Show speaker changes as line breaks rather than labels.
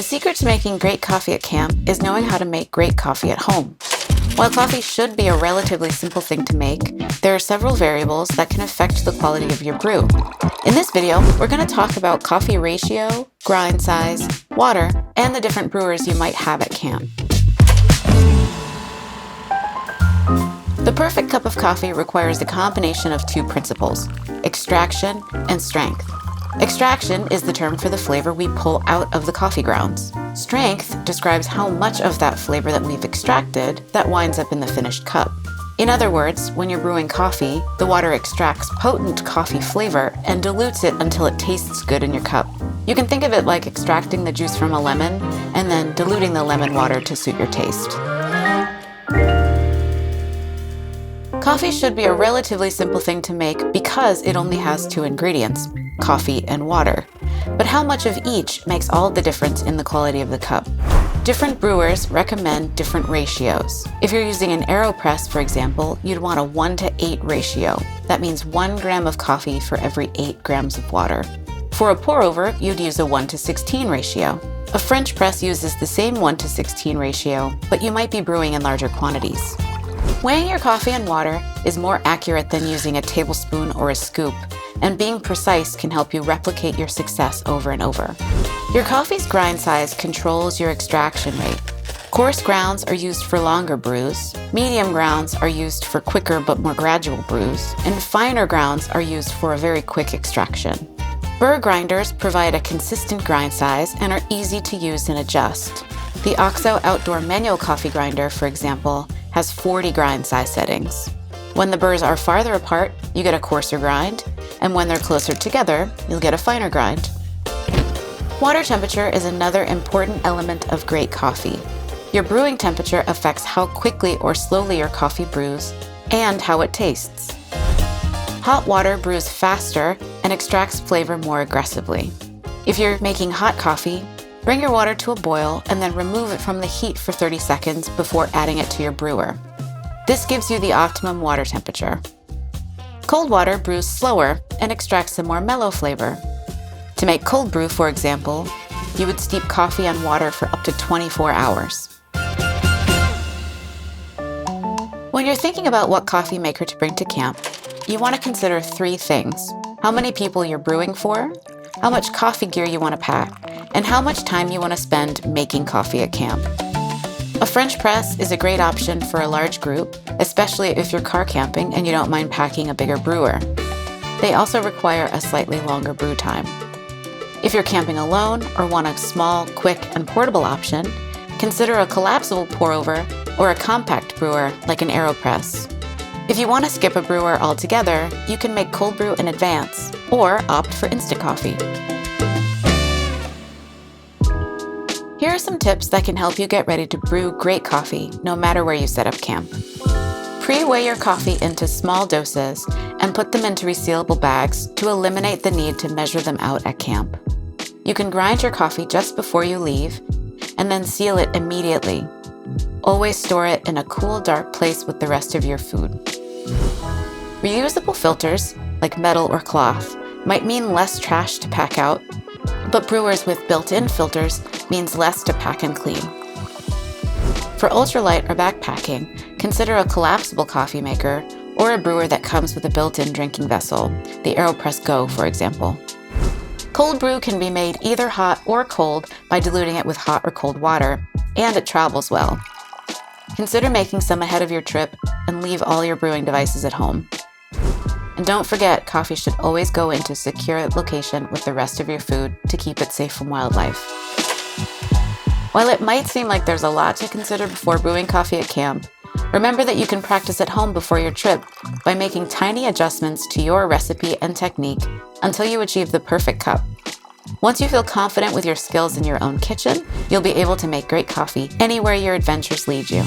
The secret to making great coffee at camp is knowing how to make great coffee at home. While coffee should be a relatively simple thing to make, there are several variables that can affect the quality of your brew. In this video, we're going to talk about coffee ratio, grind size, water, and the different brewers you might have at camp. The perfect cup of coffee requires a combination of two principles: extraction and strength. Extraction is the term for the flavor we pull out of the coffee grounds. Strength describes how much of that flavor that we've extracted that winds up in the finished cup. In other words, when you're brewing coffee, the water extracts potent coffee flavor and dilutes it until it tastes good in your cup. You can think of it like extracting the juice from a lemon and then diluting the lemon water to suit your taste. Coffee should be a relatively simple thing to make because it only has two ingredients: coffee and water. But how much of each makes all the difference in the quality of the cup? Different brewers recommend different ratios. If you're using an AeroPress, for example, you'd want a 1:8 ratio. That means 1 gram of coffee for every 8 grams of water. For a pour-over, you'd use a 1:16 ratio. A French press uses the same 1:16 ratio, but you might be brewing in larger quantities. Weighing your coffee and water is more accurate than using a tablespoon or a scoop, and being precise can help you replicate your success over and over. Your coffee's grind size controls your extraction rate. Coarse grounds are used for longer brews, medium grounds are used for quicker but more gradual brews, and finer grounds are used for a very quick extraction. Burr grinders provide a consistent grind size and are easy to use and adjust. The OXO outdoor manual coffee grinder, for example, has 40 grind size settings. When the burrs are farther apart, you get a coarser grind, and when they're closer together, you'll get a finer grind. Water temperature is another important element of great coffee. Your brewing temperature affects how quickly or slowly your coffee brews and how it tastes. Hot water brews faster and extracts flavor more aggressively. If you're making hot coffee, bring your water to a boil and then remove it from the heat for 30 seconds before adding it to your brewer. This gives you the optimum water temperature. Cold water brews slower and extracts a more mellow flavor. To make cold brew, for example, you would steep coffee and water for up to 24 hours. When you're thinking about what coffee maker to bring to camp, you want to consider 3 things: how many people you're brewing for, how much coffee gear you want to pack, and how much time you want to spend making coffee at camp. A French press is a great option for a large group, especially if you're car camping and you don't mind packing a bigger brewer. They also require a slightly longer brew time. If you're camping alone or want a small, quick, and portable option, consider a collapsible pour-over or a compact brewer like an AeroPress. If you want to skip a brewer altogether, you can make cold brew in advance or opt for instant coffee. Here are some tips that can help you get ready to brew great coffee no matter where you set up camp. Pre-weigh your coffee into small doses and put them into resealable bags to eliminate the need to measure them out at camp. You can grind your coffee just before you leave and then seal it immediately. Always store it in a cool, dark place with the rest of your food. Reusable filters, like metal or cloth, might mean less trash to pack out, but brewers with built-in filters means less to pack and clean. For ultralight or backpacking, consider a collapsible coffee maker or a brewer that comes with a built-in drinking vessel, the AeroPress Go, for example. Cold brew can be made either hot or cold by diluting it with hot or cold water, and it travels well. Consider making some ahead of your trip and leave all your brewing devices at home. And don't forget, coffee should always go into a secure location with the rest of your food to keep it safe from wildlife. While it might seem like there's a lot to consider before brewing coffee at camp, remember that you can practice at home before your trip by making tiny adjustments to your recipe and technique until you achieve the perfect cup. Once you feel confident with your skills in your own kitchen, you'll be able to make great coffee anywhere your adventures lead you.